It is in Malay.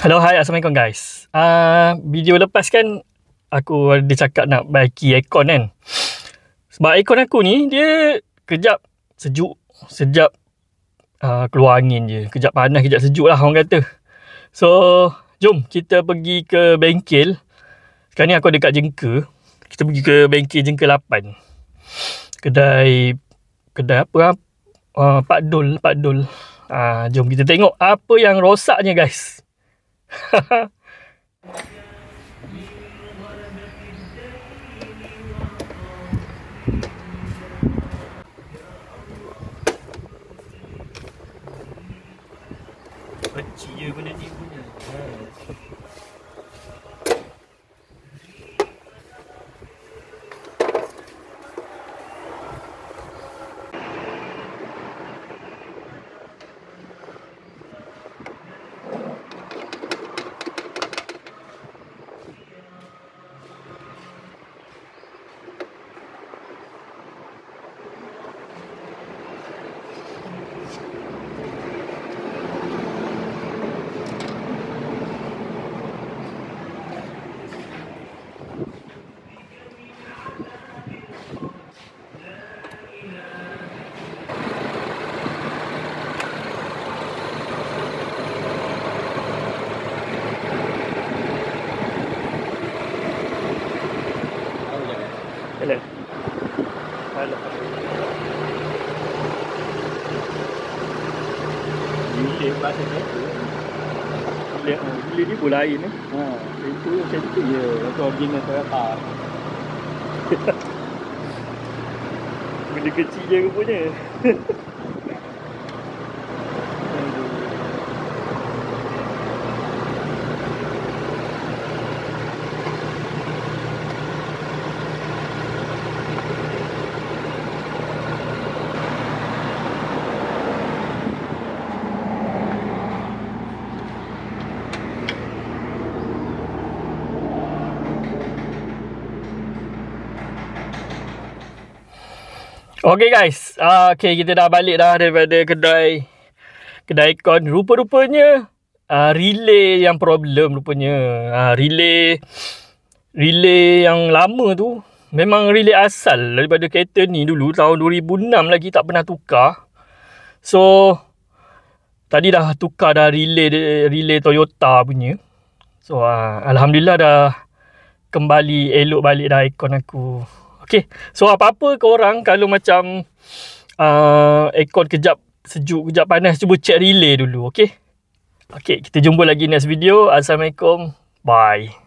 Hello, hai, Assalamualaikum guys. Video lepas kan aku ada cakap nak baiki aircon kan. Sebab aircon aku ni dia kejap sejuk, sekejap keluar angin je. Kejap panas, kejap sejuk lah orang kata. So, jom kita pergi ke bengkel. Sekarang ni aku ada kat Jengka. Kita pergi ke bengkel Jengka 8. Kedai apa? Pak Dul. Jom kita tengok apa yang rosaknya guys. Kecil je benda ni punya. Alah. Bilik bahasa kereta. Bilik ni pun lain eh. Itu macam tu je. Itu original Toyota. Benda kecil je rupanya. Okay guys, kita dah balik dah daripada kedai aircon. Rupa-rupanya relay yang problem rupanya. Relay yang lama tu memang relay asal daripada kereta ni dulu tahun 2006 lagi tak pernah tukar. So tadi dah tukar dah relay Toyota punya. So alhamdulillah dah kembali elok balik dah aircon aku. Okay, so apa-apa korang kalau macam aircon kejap sejuk, kejap panas, cuba check relay dulu, okay? Okay, kita jumpa lagi next video. Assalamualaikum, bye.